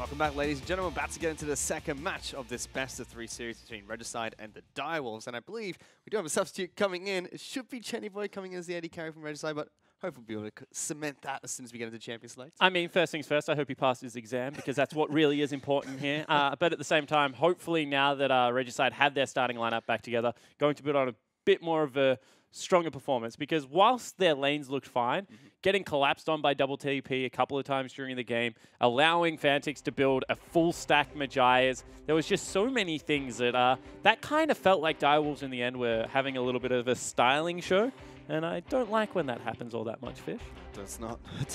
Welcome back, ladies and gentlemen. We're about to get into the second match of this best-of-3 series between Regicide and the Direwolves. And I believe we do have a substitute coming in. It should be Chenny Boy coming in as the AD carry from Regicide, but hopefully we'll be able to cement that as soon as we get into Champion Select. I mean, first things first, I hope he passed his exam because that's what really is important here. But at the same time, hopefully now that Regicide had their starting lineup back together, going to put on a bit more of a stronger performance, because whilst their lanes looked fine, getting collapsed on by double TP a couple of times during the game, allowing Fantix to build a full stack Magias, there was just so many things that that kind of felt like Direwolves in the end were having a little bit of a styling show, and I don't like when that happens all that much, Fish. It's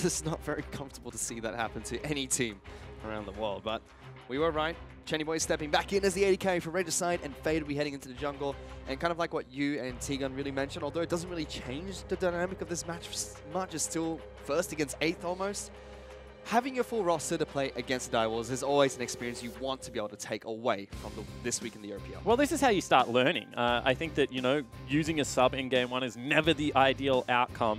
just not very comfortable to see that happen to any team around the world, but we were right. Chenny Boy stepping back in as the AD carry for Regicide, and Fade will be heading into the jungle. And kind of like what you and T-Gun really mentioned, although it doesn't really change the dynamic of this match much, it's still first against eighth almost. Having your full roster to play against the Direwolves is always an experience you want to be able to take away from this week in the OPL. Well, this is how you start learning. I think that, you know, using a sub in game one is never the ideal outcome.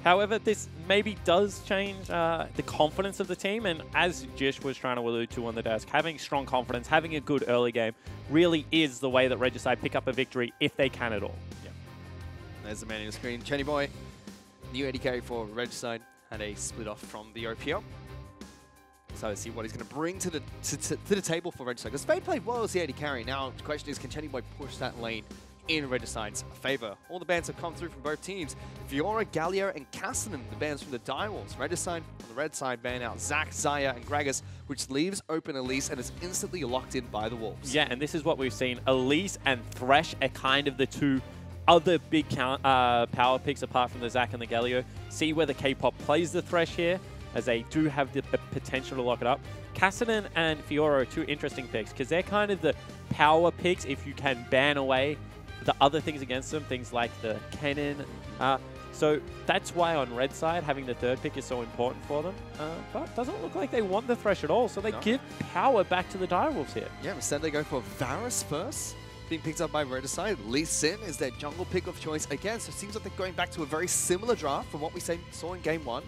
However, this maybe does change the confidence of the team, and as Jish was trying to allude to on the desk, having strong confidence, having a good early game really is the way that Regicide pick up a victory if they can at all. Yeah. There's the man on the screen. Chenny Boy, new AD carry for Regicide, had a split off from the OPL. So let's see what he's going to bring to the table for Regicide. Because Fade played well as the AD carry. Now the question is, can Chenny Boy push that lane in Regicide's favor? All the bans have come through from both teams. Fiora, Galio, and Cassinan, the bans from the Direwolves. Regicide on the red side ban out Zac, Zaya, and Gragas, which leaves open Elise and is instantly locked in by the Wolves. Yeah, and this is what we've seen. Elise and Thresh are kind of the two other big power picks apart from the Zac and the Galio. See whether K-pop plays the Thresh here, as they do have the potential to lock it up. Cassinan and Fiora are two interesting picks because they're kind of the power picks if you can ban away the other things against them, things like the cannon. So that's why on red side, having the third pick is so important for them. But it doesn't look like they want the Thresh at all, so they give power back to the Direwolves here. Yeah, instead they go for Varus first, being picked up by Regicide. Lee Sin is their jungle pick of choice again, so it seems like they're going back to a very similar draft from what we saw in game one.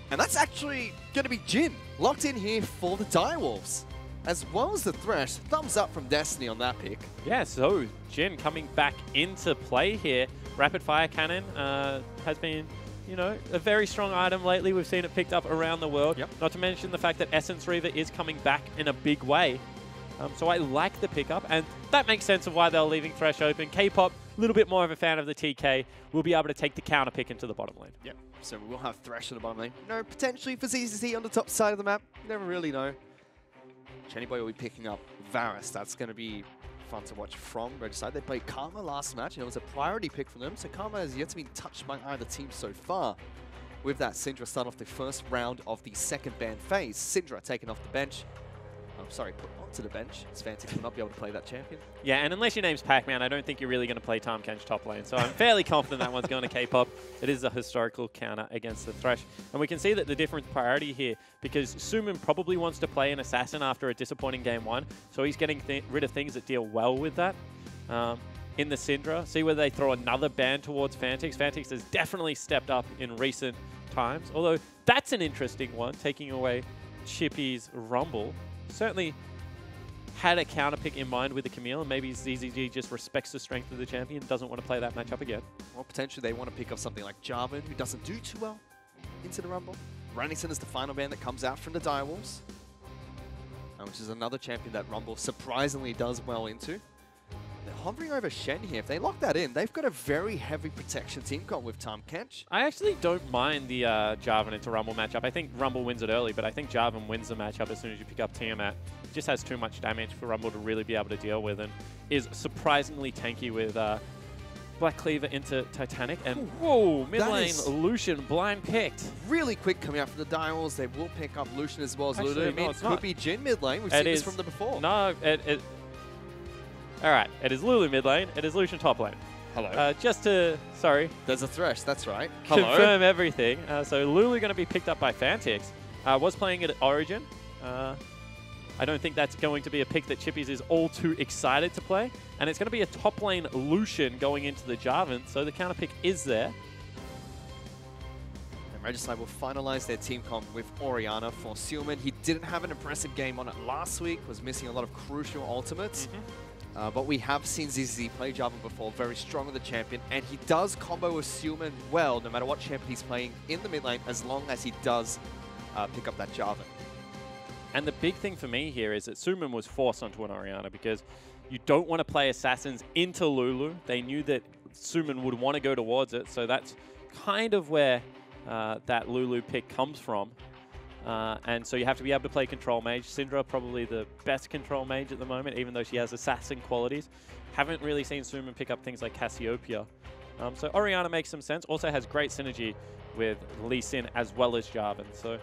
And that's actually going to be Jin, locked in here for the Direwolves, as well as the Thresh. Thumbs up from Destiny on that pick. Yeah, so Jin coming back into play here. Rapid Fire Cannon has been, you know, a very strong item lately. We've seen it picked up around the world. Yep. Not to mention the fact that Essence Reaver is coming back in a big way. So I like the pickup, and that makes sense of why they're leaving Thresh open. K-pop, a little bit more of a fan of the TK, will be able to take the counter pick into the bottom lane. Yep. So we will have Thresh on the bottom lane. No, potentially for ZZZ on the top side of the map. Never really know. Chenny Boy will be picking up Varus. That's going to be fun to watch from Regicide. They played Karma last match, and it was a priority pick for them. So Karma has yet to be touched by either team so far. With that, Syndra start off the first round of the second ban phase. Syndra taken off the bench. I'm sorry, put onto the bench. As Fantix will not be able to play that champion. Yeah, and unless your name's Pac-Man, I don't think you're really going to play Tahm Kench top lane. So I'm fairly confident that one's going to K-pop. It is a historical counter against the Thresh. And we can see that the different priority here, because Suman probably wants to play an Assassin after a disappointing game one. So he's getting rid of things that deal well with that. In the Syndra, see whether they throw another ban towards Fantix. Fantix has definitely stepped up in recent times. Although that's an interesting one, taking away Chippy's Rumble. Certainly had a counter pick in mind with the Camille, and maybe ZZG just respects the strength of the champion, doesn't want to play that matchup again. Well, potentially they want to pick up something like Jarvan, who doesn't do too well into the Rumble. Rannington is the final ban that comes out from the Direwolves, which is another champion that Rumble surprisingly does well into. They're hovering over Shen here. If they lock that in, they've got a very heavy protection team comp with Tahm Kench. I actually don't mind the Jarvan into Rumble matchup. I think Rumble wins it early, but I think Jarvan wins the matchup as soon as you pick up Tiamat. It just has too much damage for Rumble to really be able to deal with, and is surprisingly tanky with Black Cleaver into Titanic. And whoa, mid lane, Lucian blind picked. Really quick coming out from the Direwolves. They will pick up Lucian as well as Actually, Lulu. no, It could be Jin mid lane. We've seen this from the before. No, all right, it is Lulu mid lane. It is Lucian top lane. Hello. Just to, sorry. There's a Thresh, that's right. Confirm everything. So Lulu going to be picked up by Fantix. Was playing at Origin. I don't think that's going to be a pick that Chippies is all too excited to play. And it's going to be a top lane Lucian going into the Jarvan, so the counter pick is there. Regicide will finalize their team comp with Orianna for Sealman. He didn't have an impressive game on it last week, was missing a lot of crucial ultimates. But we have seen ZZ play Jarvan before, very strong with the champion, and he does combo with Sealman well, no matter what champion he's playing in the mid lane, as long as he does pick up that Jarvan. And the big thing for me here is that Suman was forced onto an Orianna because you don't want to play Assassins into Lulu. They knew that Suman would want to go towards it, so that's kind of where that Lulu pick comes from. And so you have to be able to play Control Mage. Syndra probably the best Control Mage at the moment, even though she has Assassin qualities. Haven't really seen Suman pick up things like Cassiopeia. So Orianna makes some sense. Also has great synergy with Lee Sin as well as Jarvan. So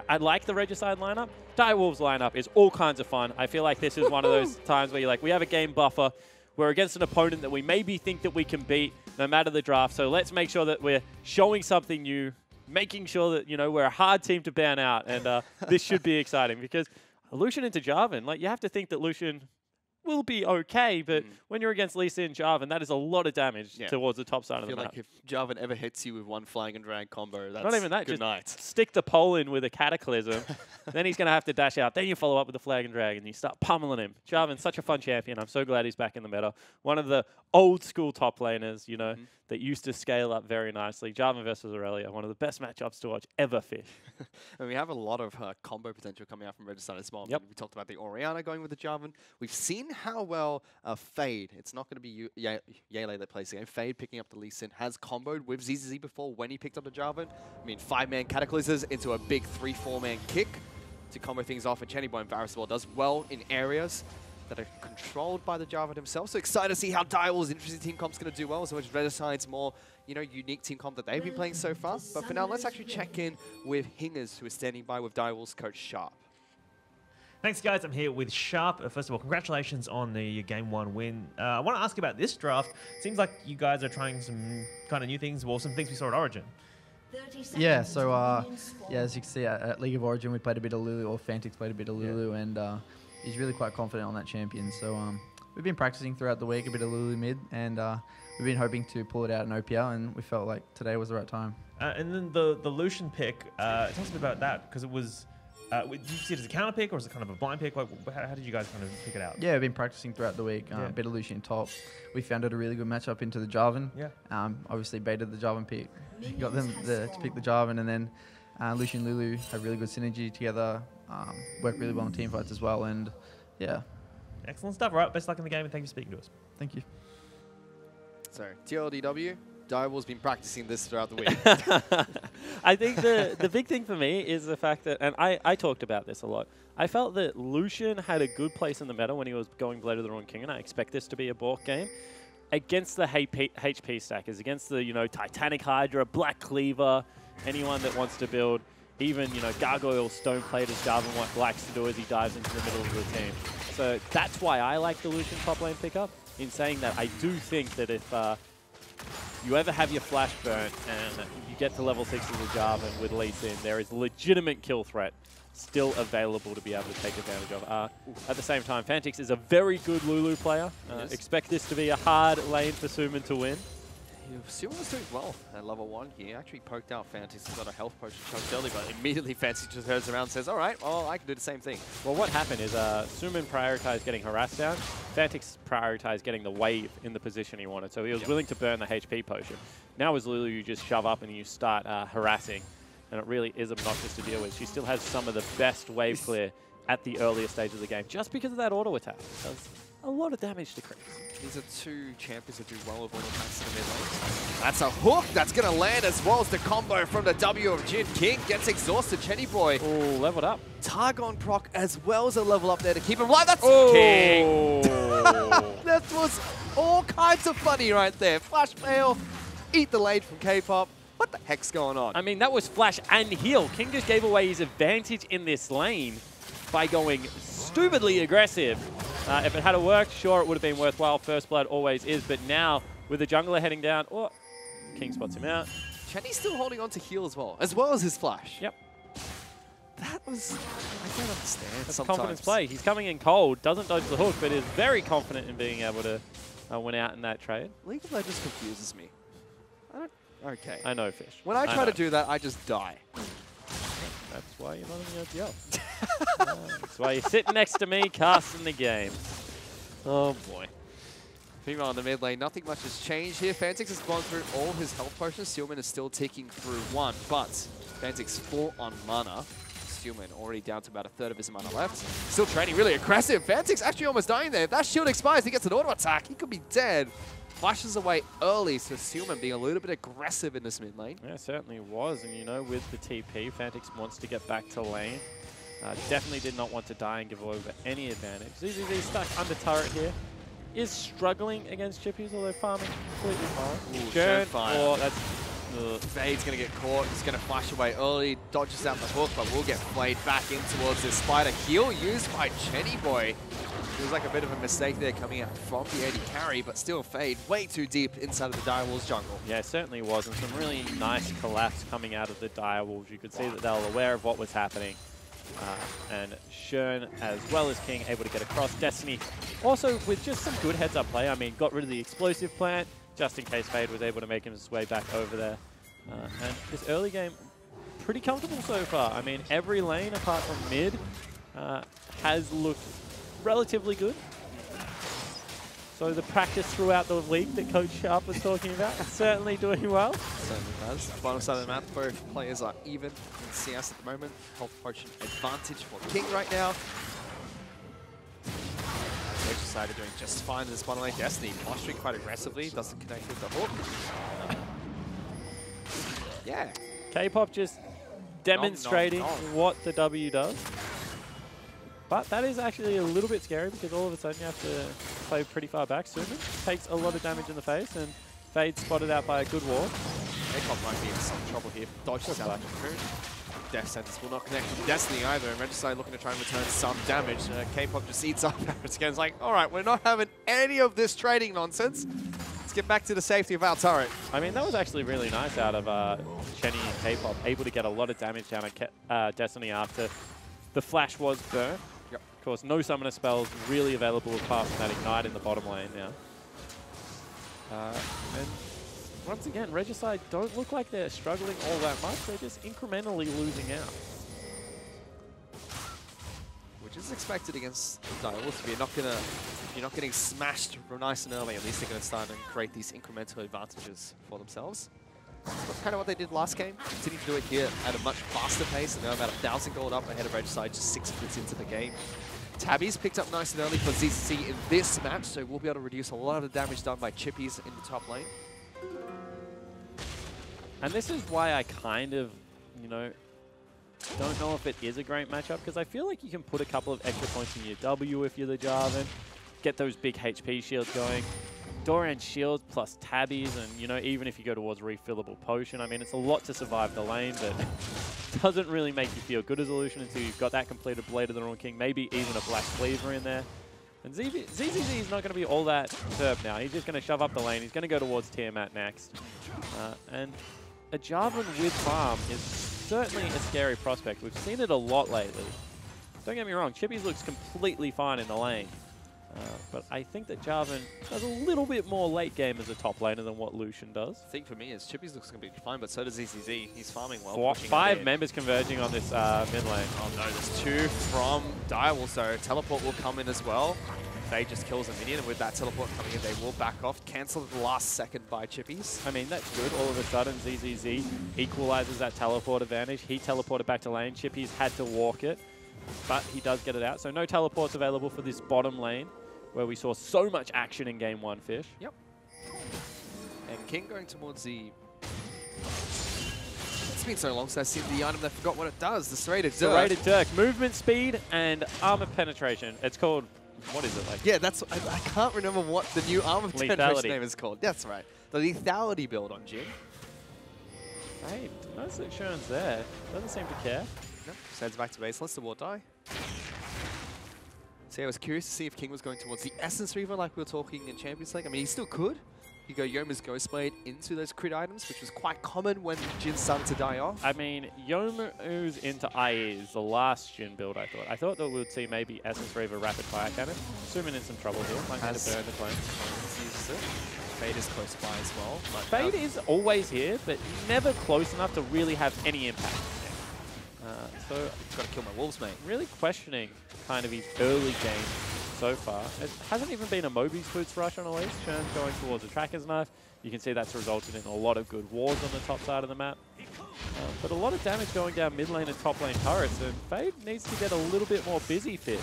I like the Regicide lineup. Direwolves lineup is all kinds of fun. I feel like this is one of those times where you're like, we have a game buffer. We're against an opponent that we maybe think that we can beat no matter the draft. So let's make sure that we're showing something new, making sure that, you know, we're a hard team to ban out. And this should be exciting because Lucian into Jarvan, like you have to think that Lucian will be okay, but when you're against Lee Sin and Jarvan, that is a lot of damage towards the top side of the map. I feel like if Jarvan ever hits you with one Flying and Drag combo, that's not even that, good just night. Stick the pole in with a Cataclysm, then he's going to have to dash out. Then you follow up with the Flag and Drag and you start pummeling him. Jarvan's such a fun champion. I'm so glad he's back in the meta. One of the old school top laners, you know, that used to scale up very nicely. Jarvan versus Aurelia, one of the best matchups to watch ever, Fish. And we have a lot of combo potential coming out from Regicide as well. We talked about the Orianna going with the Jarvan. We've seen how well Fade, it's not going to be Yele that plays the game. Fade picking up the Lee Sin has comboed with ZZZ before when he picked up the Jarvan. I mean, 5-man Cataclysms into a big 3-4-man kick to combo things off. And Chennyboy and Varus does well in areas that are controlled by the Jarvan himself. So excited to see how Direwolves' interesting team comp's going to do well, so much Regicide's more, you know, unique team comp that they've been playing so far. But for now, let's actually check in with Hingers, who is standing by with Direwolves coach Sharp. Thanks, guys. I'm here with Sharp. First of all, congratulations on your Game 1 win. I want to ask about this draft. Seems like you guys are trying some kind of new things, well, some things we saw at Origin. Yeah, so yeah, as you can see at League of Origin, we played a bit of Lulu, or Fantix played a bit of Lulu, and he's really quite confident on that champion. So we've been practicing throughout the week, a bit of Lulu mid, and we've been hoping to pull it out in OPL, and we felt like today was the right time. And then the Lucian pick, tell us a bit about that, because it was, did you see it as a counter pick, or was it kind of a blind pick? Like, how did you guys kind of pick it out? Yeah, we've been practicing throughout the week, a bit of Lucian top. We found it a really good matchup into the Jarvan. Yeah. Obviously baited the Jarvan pick, got them to pick the Jarvan, and then Lucian and Lulu have really good synergy together, work really well in team fights as well, and yeah. Excellent stuff. All right, best luck in the game, and thank you for speaking to us. Thank you. So, TLDW, Direwolves been practicing this throughout the week. I think the big thing for me is the fact that, and I talked about this a lot, I felt that Lucian had a good place in the meta when he was going Blade of the Ruined King, and I expect this to be a Bork game. Against the HP stackers, against the, you know, Titanic Hydra, Black Cleaver, anyone that wants to build, even, you know, Gargoyle Stoneplate as Jarvan likes to do as he dives into the middle of the team. So that's why I like the Lucian top lane pickup. In saying that, I do think that if you ever have your flash burnt and you get to level 6 with a Jarvan with Lee Sin, there is legitimate kill threat still available to be able to take advantage of. At the same time, Fantix is a very good Lulu player. Expect this to be a hard lane for Suman to win. Suman was doing well at level 1. He actually poked out Fantix and got a health potion chunked early, but immediately Fantix just turns around and says, all right, well, I can do the same thing. Well, what happened is Suman prioritized getting harassed down. Fantix prioritized getting the wave in the position he wanted, so he was willing to burn the HP potion. Now as Lulu, you just shove up and you start harassing, and it really is obnoxious to deal with. She still has some of the best wave clear at the earlier stage of the game, just because of that auto attack. It does a lot of damage to creeps. These are two champions that do well with auto attacks in the mid lane. That's a hook that's going to land, as well as the combo from the W of Jin. King gets exhausted. Chennyboy. Oh, leveled up. Targon proc as well as a level up there to keep him alive. That's King. That was all kinds of funny right there. Flash fail. Eat the lane from K-pop. What the heck's going on? I mean, that was flash and heal. King just gave away his advantage in this lane by going stupidly aggressive. If it had worked, sure, it would have been worthwhile. First blood always is, but now with the jungler heading down, King spots him out. Chenny's still holding on to heal as well as his flash. Yep. That was, I don't understand. That's sometimes. confidence play. He's coming in cold, doesn't dodge the hook, but is very confident in being able to win out in that trade. League of Legends confuses me. Okay. I know, Fish. When I try know. to do that, I just die. That's why you're not in the OPL. That's why you're sitting next to me casting the game. Oh, boy. Meanwhile, in the mid lane, nothing much has changed here. Fantix has gone through all his health potions. Steelman is still ticking through one, but Fantix full on mana. Steelman already down to about a third of his mana left. Still training really aggressive. Fantix actually almost dying there. If that shield expires, he gets an auto attack. He could be dead. Flashes away early, so Steelman being a little bit aggressive in this mid lane. Yeah, it certainly was. And, you know, with the TP, Fantix wants to get back to lane. Definitely did not want to die and give over any advantage. ZZZ stuck under turret here. Is struggling against Chippies, although farming completely fine. Shern fire. Oh, that's... Fade's going to get caught. He's going to flash away early. Dodges out the hook, but will get flayed back in towards this spider. Heal used by Chenny Boy. Feels like a bit of a mistake there coming out from the AD carry, but still Fade way too deep inside of the Direwolves jungle. Yeah, it certainly was. And some really nice collapse coming out of the Direwolves. You could see that they were aware of what was happening. And Shern, as well as King, able to get across. Destiny also with just some good heads-up play. I mean, got rid of the explosive plant, just in case Fade was able to make his way back over there. And this early game, pretty comfortable so far. I mean, every lane apart from mid has looked relatively good. So the practice throughout the week that Coach Sharp was talking about is certainly doing well. Certainly does. Bottom side of the map, both players are even in CS at the moment. Health potion advantage for King right now. Regicide are doing just fine in this bottom lane. Destiny posturing quite aggressively, doesn't connect with the hook. Yeah. K-pop just demonstrating what the W does. But that is actually a little bit scary because all of a sudden you have to play pretty far back. Suman takes a lot of damage in the face and Fade spotted out by a good wall. K-pop might be in some trouble here. Dodges out the turn. Death Sentence will not connect with Destiny either, and Regicide looking to try and return some damage. K-pop just eats up Barrett's again. It's like, all right, we're not having any of this trading nonsense. Let's get back to the safety of our turret. I mean, that was actually really nice out of Chenny and K-pop, able to get a lot of damage down on Destiny after the flash was burnt. Yep. Of course, no summoner spells really available apart from that Ignite in the bottom lane now. And once again, Regicide don't look like they're struggling all that much. They're just incrementally losing out. Which is expected against the Direwolves. If you're not getting smashed from nice and early, at least they're going to start and create these incremental advantages for themselves. That's kind of what they did last game. Continue to do it here at a much faster pace, and they're about 1,000 gold up ahead of Regicide, just 6 minutes into the game. Tabby's picked up nice and early for ZCC in this match, so we'll be able to reduce a lot of the damage done by Chippies in the top lane. And this is why I kind of, you know, don't know if it is a great matchup, because I feel like you can put a couple of extra points in your W if you're the Jarvan, get those big HP shields going. Doran shields plus tabbies, and you know, even if you go towards refillable potion, I mean, it's a lot to survive the lane, but doesn't really make you feel good as a Lucian until you've got that completed Blade of the Ruined King, maybe even a Black Cleaver in there. And ZZZ is not going to be all that perturbed now. He's just going to shove up the lane. He's going to go towards Tiamat next. And a Jarvan with farm is certainly a scary prospect. We've seen it a lot lately. Don't get me wrong, Chippies looks completely fine in the lane. But I think that Jarvan does a little bit more late game as a top laner than what Lucian does. The thing for me is Chippies looks going to be fine, but so does ZZZ. He's farming well. 5 members converging on this mid lane. Oh no, there's 2 from Direwolf, so teleport will come in as well. They just kills a minion, and with that teleport coming in, they will back off. Cancel the last second by Chippies. I mean, that's good. All of a sudden, ZZZ equalizes that teleport advantage. He teleported back to lane. Chippies had to walk it, but he does get it out. So no teleports available for this bottom lane, where we saw so much action in game 1, Fish. Yep. And King going towards the... It's been so long since I've seen the item that I forgot what it does. The Serrated Dirk. Serrated Dirk. Movement speed and armor penetration. It's called... What is it like? Yeah, that's... I can't remember what the new armor penetration name is called. That's right. The lethality build on Jin. Hey, notice that Shern's there. Doesn't seem to care. Nope. Sends back to base. Lets the ward die. So yeah, I was curious to see if King was going towards the Essence Reaver like we were talking in Champions League. I mean, he still could. You go Yoma's Ghostblade into those crit items, which was quite common when Jin started to die off. I mean, Yomu's into IE is the last Jin build, I thought. I thought that we would see maybe Essence Reaver Rapid Fire Cannon. Suman in some trouble here. Might need to burn the claim. Fade is close by as well. But Fade is always here, but never close enough to really have any impact. So got to kill my wolves, mate. really questioning kind of his early game so far. It hasn't even been a Moby's Boots rush on a least. Churn's going towards a Tracker's Knife. You can see that's resulted in a lot of good wars on the top side of the map. But a lot of damage going down mid lane and top lane turrets, and Fade needs to get a little bit more busy fit.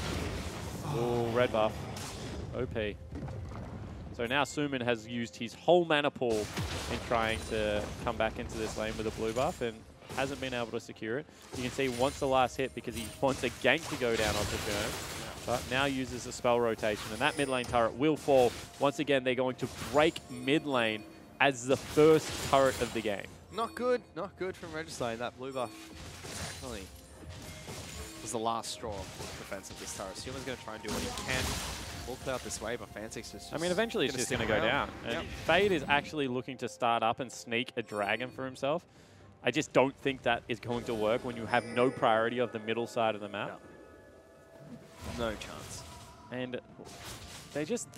Oh, red buff. OP. So now Suman has used his whole mana pool in trying to come back into this lane with a blue buff, and hasn't been able to secure it. You can see wants the last hit because he wants a gank to go down onto Churn, but now uses a spell rotation, and that mid lane turret will fall. Once again, they're going to break mid lane as the first turret of the game. Not good from Regicide. That blue buff definitely was the last straw for the defense of this turret. Human's going to try and do what he can. We'll play out this way, but Fantix is just... I mean, eventually it's just going to go down. And Fade is actually looking to start up and sneak a dragon for himself. I just don't think that is going to work when you have no priority of the middle side of the map. No chance. And they just...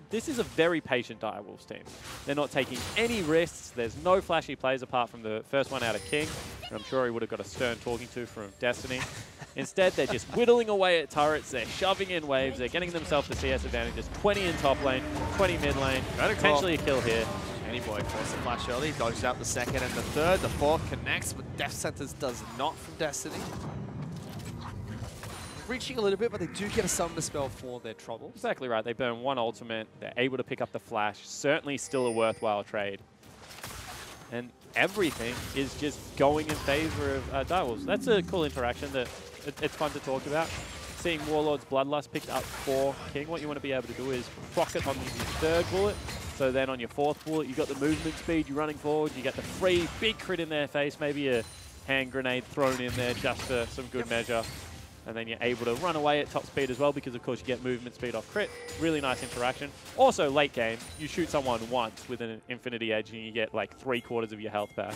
This is a very patient Direwolves team. They're not taking any risks. There's no flashy plays apart from the first one out of King. And I'm sure he would have got a stern talking to from Destiny. Instead, they're just whittling away at turrets. They're shoving in waves. They're getting themselves the CS advantages. 20 in top lane, 20 mid lane. Potentially a kill here. Boy forced a flash early, dodged out the second and the third. The fourth connects, but Death Sentence does not from Destiny. Reaching a little bit, but they do get a Summoner spell for their trouble. Exactly right. They burn one ultimate. They're able to pick up the flash. Certainly still a worthwhile trade. And everything is just going in favor of Direwolves. That's a cool interaction that it's fun to talk about. Seeing Warlord's Bloodlust picked up for King, what you want to be able to do is proc it on your third bullet. So then on your fourth bullet, you got the movement speed, you're running forward, you get the free big crit in their face, maybe a hand grenade thrown in there just for some good measure. And then you're able to run away at top speed as well because, of course, you get movement speed off crit. Really nice interaction. Also, late game, you shoot someone once with an Infinity Edge and you get like 3/4 of your health back.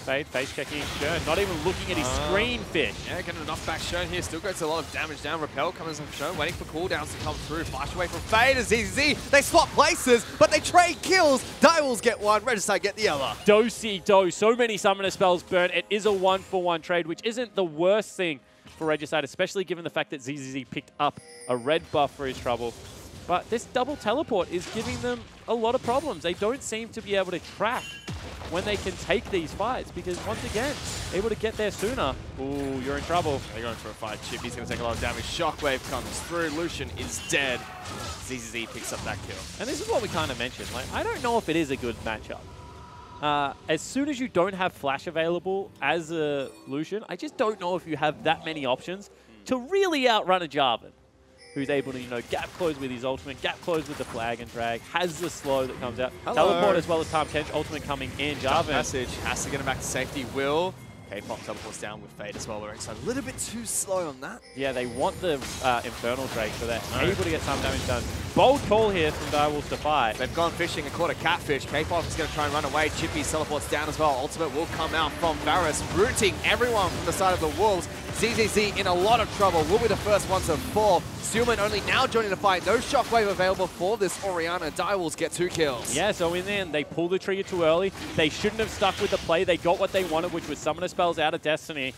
Fade, face checking Churn, not even looking at his screen fish. Yeah, getting enough back Churn here. Still gets a lot of damage down. Repel comes from Churn, waiting for cooldowns to come through. Flash away from Fade as ZZZ. They swap places, but they trade kills. Direwolves get one, Regicide get the other. Do-si-do. So many summoner spells burn. It is a 1-for-1 trade, which isn't the worst thing for Regicide, especially given the fact that ZZZ picked up a red buff for his trouble. But this double teleport is giving them a lot of problems. They don't seem to be able to track when they can take these fights because, once again, able to get there sooner. Ooh, you're in trouble. They're going for a fight. Chip, he's going to take a lot of damage. Shockwave comes through. Lucian is dead. ZZZ picks up that kill. And this is what we kind of mentioned. Like, I don't know if it is a good matchup. As soon as you don't have Flash available as a Lucian, I just don't know if you have that many options to really outrun a Jarvan, who's able to, you know, gap close with his ultimate, gap close with the flag and drag, has the slow that comes out. Hello. Teleport as well as Tahm Kench, ultimate coming in. Jarvan. Message has to get him back to safety. Will. K-pop teleports down with Fade as well. We're a little bit too slow on that. Yeah, they want the Infernal Drake, so they're able to get some damage done. Bold call here from Direwolves to fight. They've gone fishing and caught a catfish. K-pop is going to try and run away. Chippy teleports down as well. Ultimate will come out from Varus, rooting everyone from the side of the Wolves. ZZZ in a lot of trouble. Will be the first one to fall. Stillman only now joining the fight. No shockwave available for this Orianna. Direwolves get 2 kills. Yeah, so in the end, they pulled the trigger too early. They shouldn't have stuck with the play. They got what they wanted, which was Summoner Spells out of Destiny.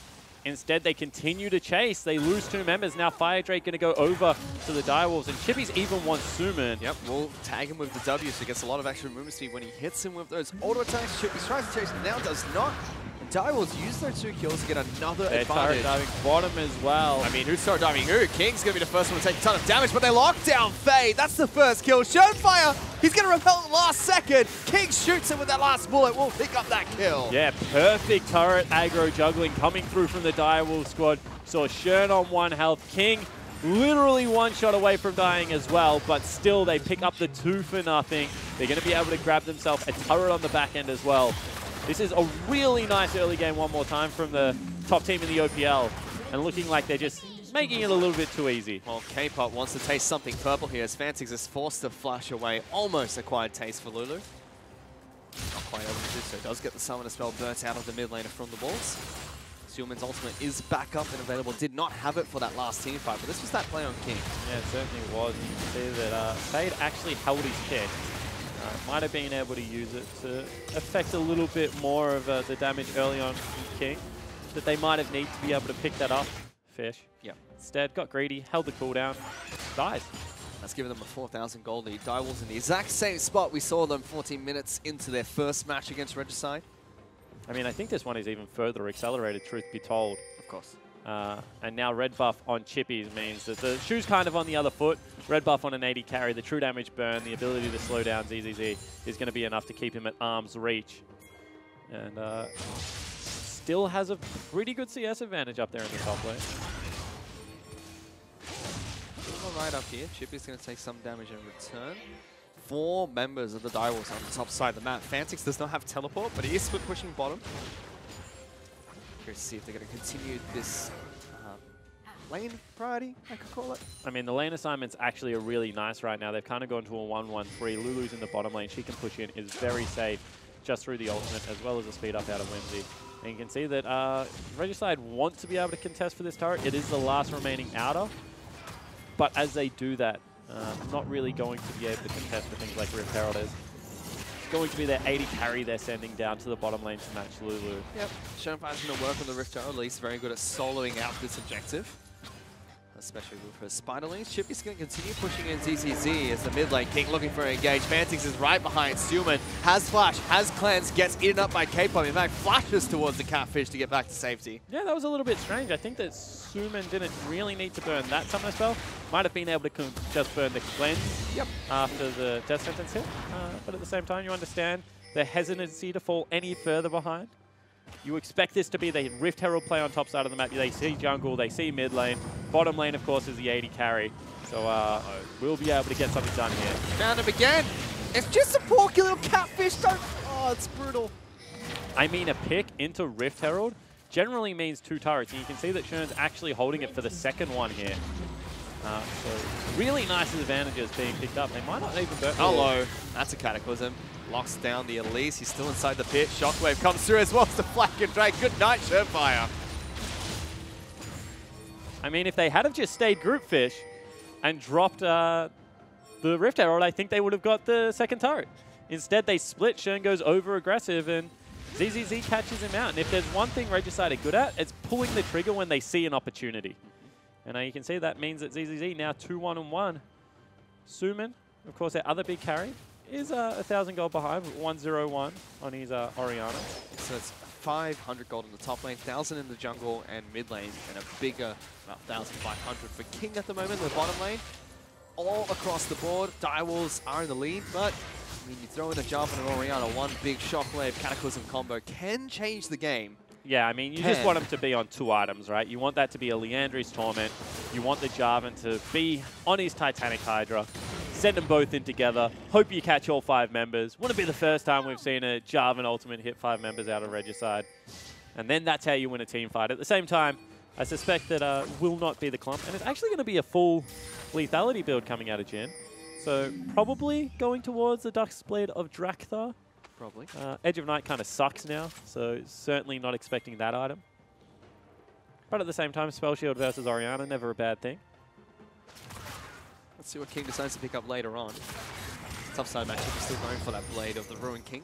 Instead, they continue to chase. They lose 2 members. Now Fire Drake going to go over to the Direwolves. And Chippy's even wants Suman. Yep, we'll tag him with the W, so he gets a lot of extra movement speed when he hits him with those auto attacks. Chippy tries to chase him now, does not. And Direwolves use their 2 kills to get another They're advantage. turret diving bottom as well. I mean, who's turret diving who? King's going to be the first one to take a ton of damage, but they lock down Fade. That's the first kill. Shurnfire, he's going to repel at the last second. King shoots him with that last bullet. We'll pick up that kill. Yeah, perfect turret aggro juggling coming through from the Direwolves squad. Saw Shurn on 1 health. King literally 1 shot away from dying as well, but still they pick up the 2 for nothing. They're going to be able to grab themselves a turret on the back end as well. This is a really nice early game one more time from the top team in the OPL, and looking like they're just making it a little bit too easy. Well, K-pop wants to taste something purple here as Fantix is forced to flash away. Almost acquired taste for Lulu. Not quite able to do so. Does get the Summoner spell burnt out of the mid laner from the Wolves. Stillman's ultimate is back up and available. Did not have it for that last team fight, but this was that play on King. Yeah, it certainly was. You can see that Fade actually held his kick. Might have been able to use it to affect a little bit more of the damage early on from King that they might have needed to be able to pick that up. Fish. Yep. Instead, got greedy, held the cooldown, died. That's given them a 4,000 gold lead. Direwolves in the exact same spot we saw them 14 minutes into their first match against Regicide. I mean, I think this one is even further accelerated, truth be told. Of course. And now red buff on Chippies means that the shoe's kind of on the other foot. Red buff on an 80 carry, the true damage burn, the ability to slow down ZZZ is going to be enough to keep him at arm's reach. And still has a pretty good CS advantage up there in the top lane. Right up here, Chippy's going to take some damage in return. 4 members of the Direwolves on the top side of the map. Fantix does not have teleport, but he is split pushing bottom. Curious to see if they're going to continue this lane priority, I could call it. I mean, the lane assignments actually are really nice right now. They've kind of gone to a 1-1-3. Lulu's in the bottom lane. She can push in, is very safe just through the ultimate, as well as a speed up out of Whimsy. And you can see that Regicide want to be able to contest for this turret. It is the last remaining outer. But as they do that, not really going to be able to contest for things like Rift Herald is. It's going to be their 80 carry they're sending down to the bottom lane to match Lulu. Yep, Schoenfire's going to work on the Rift Herald, at least very good at soloing out this objective. Especially with her Spider Lanes. Chippy's going to continue pushing in ZZZ as the mid lane king looking for an engage. Fantix is right behind Suman. Has flash, has cleanse, gets eaten up by K-Pop. In fact, flashes towards the catfish to get back to safety. Yeah, that was a little bit strange. I think that Suman didn't really need to burn that summoner spell. Might have been able to just burn the cleanse after the death sentence hit. But at the same time, you understand the hesitancy to fall any further behind. You expect this to be the Rift Herald play on top side of the map. They see jungle, they see mid lane. Bottom lane, of course, is the 80 carry. So we'll be able to get something done here. Found him again. It's just a porky little catfish. Don't. Oh, it's brutal. I mean, a pick into Rift Herald generally means 2 turrets. And you can see that Shern's actually holding it for the second one here. So really nice advantages being picked up. They might not even burn. Hello. That's a cataclysm. Locks down the Elise. He's still inside the pit. Shockwave comes through as well as the Flak and Drake. Good night, Schoenfire. I mean, if they had have just stayed group fish and dropped the Rift Herald, I think they would have got the second turret. Instead, they split. Shern goes over aggressive and ZZZ catches him out. And if there's one thing Regicide are good at, it's pulling the trigger when they see an opportunity. And you can see that means that ZZZ now 2-1-1. Suman, of course, their other big carry, is 1,000 gold behind, 101 on his Orianna. So it's 500 gold in the top lane, 1,000 in the jungle and mid lane, and a bigger, about 1,500 for King at the moment in the bottom lane. All across the board, Direwolves are in the lead, but I mean, you throw in a jump and an Orianna, one big Shockwave Cataclysm combo can change the game. Yeah, I mean, you just want them to be on 2 items, right? You want that to be a Leandri's Torment. You want the Jarvan to be on his Titanic Hydra. Send them both in together. Hope you catch all 5 members. Wouldn't be the first time we've seen a Jarvan Ultimate hit 5 members out of Regicide. And then that's how you win a team fight. At the same time, I suspect that will not be the clump. And it's actually going to be a full lethality build coming out of Jin. So probably going towards the Duskblade of Drakthar. Probably. Edge of Night kind of sucks now, so certainly not expecting that item. But at the same time, Spell Shield versus Orianna, never a bad thing. Let's see what King decides to pick up later on. Tough side matchup, he's still going for that Blade of the Ruined King.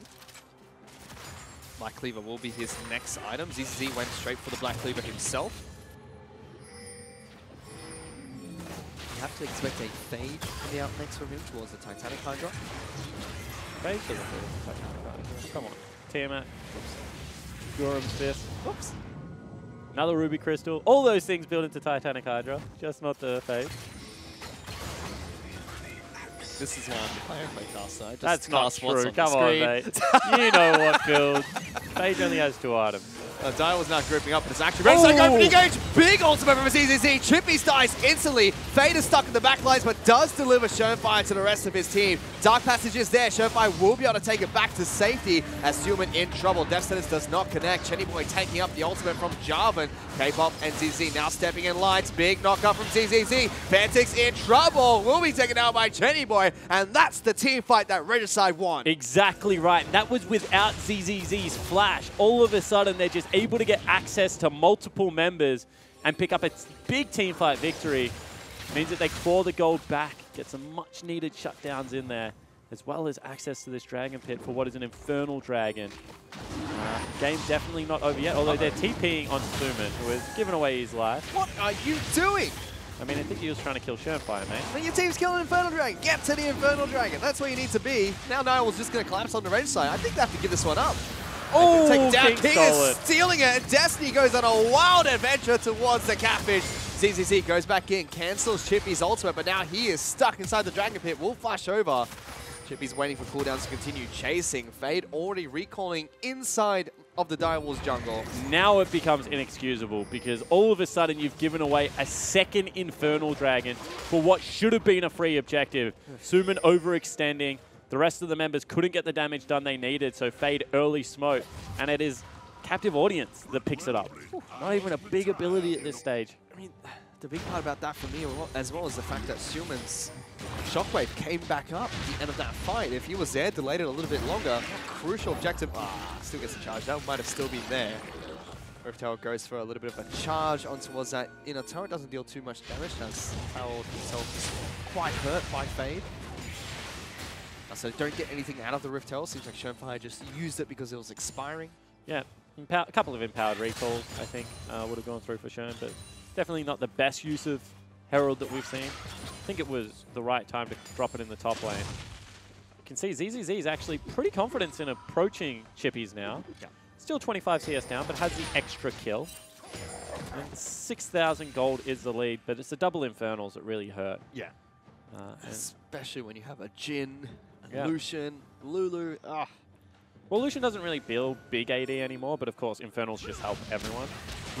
Black Cleaver will be his next item. ZZZ went straight for the Black Cleaver himself. You have to expect a fade in the out next from him towards the Titanic Hydra. Fade doesn't feel like Titanic Hydra. Come on. Tiamat. Gorham's Fist. Whoops. Another Ruby Crystal. All those things build into Titanic Hydra, just not the Fade. This is why I'm playing my cast side. That's not true. On Come on, mate. You know what build. Phage only has 2 items. Dial was not grouping up, but it's actually Regicide going for the engage. Big ultimate from ZZZ. Chippy's dies instantly. Fade is stuck in the back lines, but does deliver Schoenfire to the rest of his team. Dark Passage is there. Schoenfire will be able to take it back to safety as Suman in trouble. Death Sentence does not connect. Chenny Boy taking up the ultimate from Jarvan. K-Pop and ZZ now stepping in lines. Big knockup from ZZZ. Fantix in trouble. Will be taken out by Chenny Boy, and that's the team fight that Regicide won. Exactly right. That was without ZZZ's flash. All of a sudden, they're just able to get access to multiple members and pick up a big team fight victory. Means that they claw the gold back, get some much needed shutdowns in there. as well as access to this Dragon Pit for what is an Infernal Dragon. Game definitely not over yet, although they're TPing on Suman, who has given away his life. What are you doing? I mean, I think he was trying to kill Shermfire, mate. But your team's killing Infernal Dragon. Get to the Infernal Dragon. That's where you need to be. Now Niall's just going to collapse on the Regicide. I think they have to give this one up. Oh, Take down. King King is stealing it, and Destiny goes on a wild adventure towards the Catfish. ZZZ goes back in, cancels Chippy's ultimate, but now he is stuck inside the Dragon Pit. Will flash over. Chippy's waiting for cooldowns to continue chasing. Fade already recalling inside of the Direwolves jungle. Now it becomes inexcusable because all of a sudden you've given away a second Infernal Dragon for what should have been a free objective. Suman overextending. The rest of the members couldn't get the damage done they needed, so Fade early smoke. And it is Captive Audience that picks it up. Not even a big ability at this stage. I mean, the big part about that for me, as well as the fact that Suman's Shockwave came back up at the end of that fight. If he was there, delayed it a little bit longer, crucial objective. Still gets a charge. That might have still been there. Riftail goes for a little bit of a charge on towards that inner turret. Doesn't deal too much damage. As Harold himself is quite hurt by Fade. So don't get anything out of the Riftail. Seems like Shermfire just used it because it was expiring. Yeah, a couple of empowered recalls, I think, would have gone through for Sherm, but definitely not the best use of Herald that we've seen. I think it was the right time to drop it in the top lane. You can see ZZZ is actually pretty confident in approaching Chippies now. Yeah. Still 25 CS down, but has the extra kill. And 6,000 gold is the lead, but it's the double Infernals that really hurt. Yeah. And Especially when you have a Jhin, a Yeah. Lucian, Lulu. well, Lucian doesn't really build big AD anymore, but of course, Infernals just help everyone.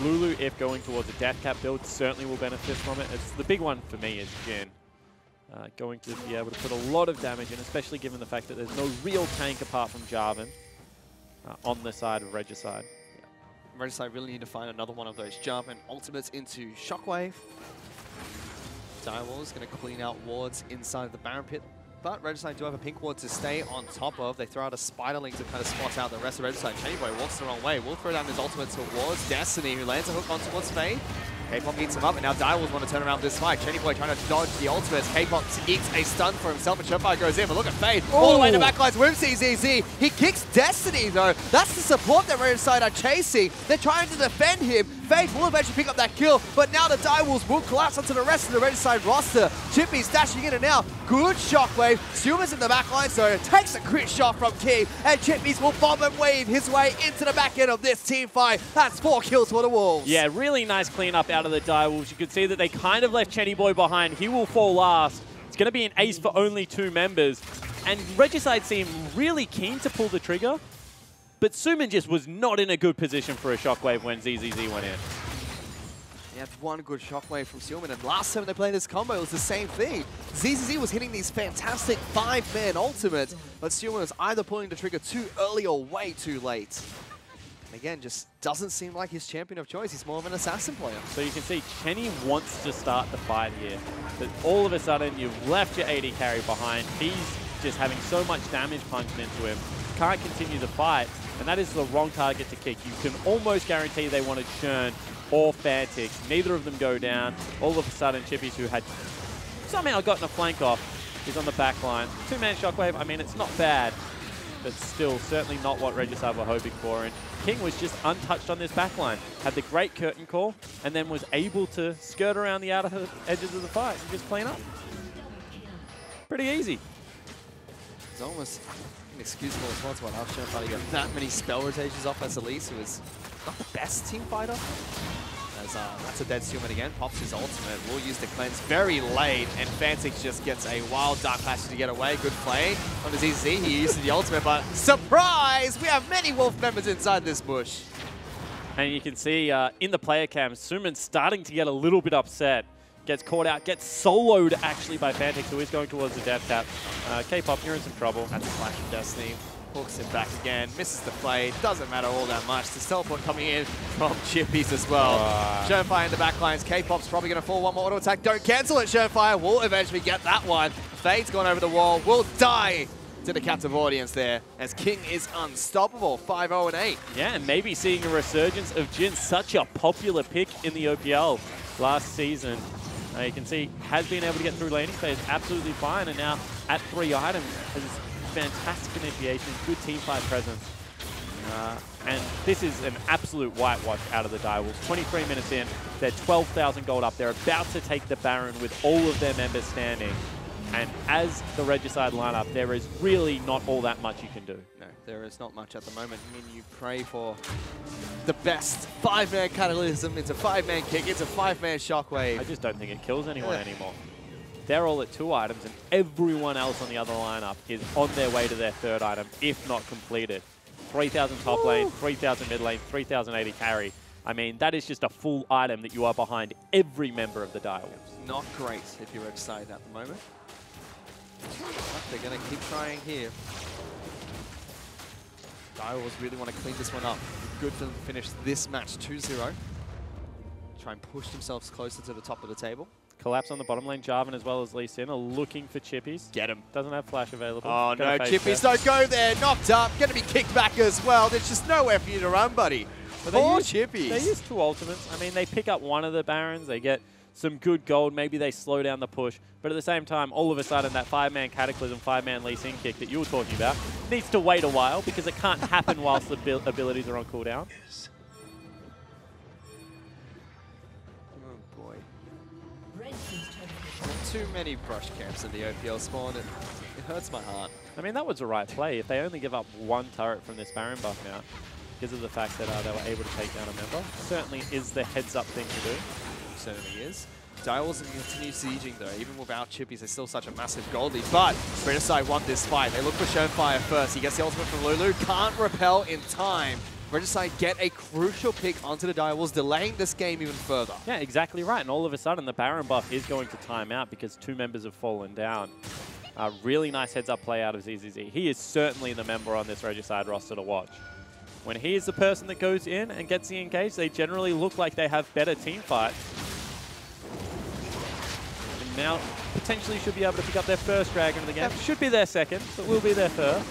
Lulu, if going towards a death cap build, certainly will benefit from it. It's the big one for me is Jhin. Going to be able to put a lot of damage in, especially given the fact that there's no real tank apart from Jarvan on the side of Regicide. Regicide really need to find another one of those Jarvan ultimates into Shockwave. Direwolves going to clean out wards inside the Baron Pit. But Regicide do have a pink ward to stay on top of. They throw out a Spiderling to kind of spot out the rest of Regicide. Chainboy walks the wrong way. Will throw down his ultimate towards Destiny, who lands a hook on towards Fade. K-Pop eats him up, and now Direwolves want to turn around this fight. Boy trying to dodge the ultimates. K-Pop eats a stun for himself, and Shermfire goes in. But look at Fade. All the way in the backlines with ZZZ. He kicks Destiny, though. That's the support that Regicide are chasing. They're trying to defend him. Fade will eventually pick up that kill, but now the Direwolves will collapse onto the rest of the Regicide roster. Chippy's dashing in and out. Good Shockwave. Suma's in the backline, so takes a crit shot from King, and Chippy's will bomb and wave his way into the back end of this team fight. That's 4 kills for the Wolves. Yeah, really nice cleanup out of the Direwolves. You could see that they kind of left Chenny Boy behind. He will fall last. It's going to be an ace for only 2 members. And Regicide seemed really keen to pull the trigger, but Suman just was not in a good position for a Shockwave when ZZZ went in. He had one good Shockwave from Suman, and last time they played this combo, it was the same thing. ZZZ was hitting these fantastic 5-man ultimates, but Suman was either pulling the trigger too early or way too late. And again, just doesn't seem like his champion of choice. He's more of an assassin player. So you can see Chenny wants to start the fight here, but all of a sudden you've left your AD carry behind. He's just having so much damage punched into him. Can't continue the fight, and that is the wrong target to kick. You can almost guarantee they wanted Shern or Fantix. Neither of them go down. All of a sudden, Chippies, who had somehow gotten a flank off, is on the back line. 2-man Shockwave, I mean, it's not bad, but still, certainly not what Regicide were hoping for. And King was just untouched on this back line. Had the great curtain call, and then was able to skirt around the outer edges of the fight and just clean up. Pretty easy. It's almost inexcusable as well to allow Shermfire to get that many spell rotations off as Elise, who is not the best team fighter. As that's a dead Suman again, pops his ultimate, will use the cleanse very late, and Fantix just gets a wild Dark Passage to get away. Good play on the ZZ, he uses the ultimate, but surprise! We have many Wolf members inside this bush. And you can see in the player cam, Suman's starting to get a little bit upset. Gets caught out, gets soloed actually by Fantix, who is going towards the death cap. K-Pop, you're in some trouble. That's a flash from Destiny. Hooks him back again, misses the play, doesn't matter all that much. The teleport coming in from Chippies as well. Shermfire in the back lines. K-Pop's probably going to fall one more auto attack. Don't cancel it, Shermfire will eventually get that one. Fade's gone over the wall, will die to the captive audience there, as King is unstoppable, 5-0-8. Yeah, and maybe seeing a resurgence of Jhin, such a popular pick in the OPL last season. You can see has been able to get through laning phase absolutely fine, and now at 3 items has fantastic initiation, good teamfight presence. And this is an absolute whitewash out of the Direwolves. 23 minutes in, they're 12,000 gold up. They're about to take the Baron with all of their members standing. And as the Regicide lineup, there is really not all that much you can do. No, there is not much at the moment. I mean, you pray for the best 5-man Cataclysm. It's a 5-man kick. It's a 5-man Shockwave. I just don't think it kills anyone anymore. They're all at 2 items, and everyone else on the other lineup is on their way to their 3rd item, if not completed. 3,000 top lane, 3,000 mid lane, 3,080 carry. I mean, that is just a full item that you are behind every member of the Direwolves. Not great if you're Regicide at the moment. But they're going to keep trying here. Direwolves really want to clean this one up. Good for them to finish this match 2-0. Try and push themselves closer to the top of the table. Collapse on the bottom lane. Jarvan as well as Lee Sin are looking for chippies. Get him. Doesn't have flash available. Oh no, chippies don't go there. Knocked up. Going to be kicked back as well. There's just nowhere for you to run, buddy. Poor chippies. They use 2 ultimates. I mean, they pick up one of the Barons. They get some good gold. Maybe they slow down the push. But at the same time, all of a sudden, that 5-man Cataclysm, 5-man Lee Sin kick that you were talking about needs to wait a while because it can't happen whilst the abilities are on cooldown. Oh boy. Not too many brush camps in the OPL spawn. It hurts my heart. I mean, that was the right play. If they only give up 1 turret from this Baron buff now, because of the fact that they were able to take down a member, certainly is the heads-up thing to do. Certainly is. Direwolves can continue sieging though. Even without chippies, there's still such a massive gold lead. But Regicide want this fight. They look for Shenfire first. He gets the ultimate from Lulu. Can't repel in time. Regicide get a crucial pick onto the Direwolves, delaying this game even further. Yeah, exactly right. And all of a sudden, the Baron buff is going to time out because 2 members have fallen down. Really nice heads-up play out of ZZZ. He is certainly the member on this Regicide roster to watch. When he is the person that goes in and gets the engage, they generally look like they have better team fights. And now, potentially should be able to pick up their first dragon of the game. Should be their second, but will be their first.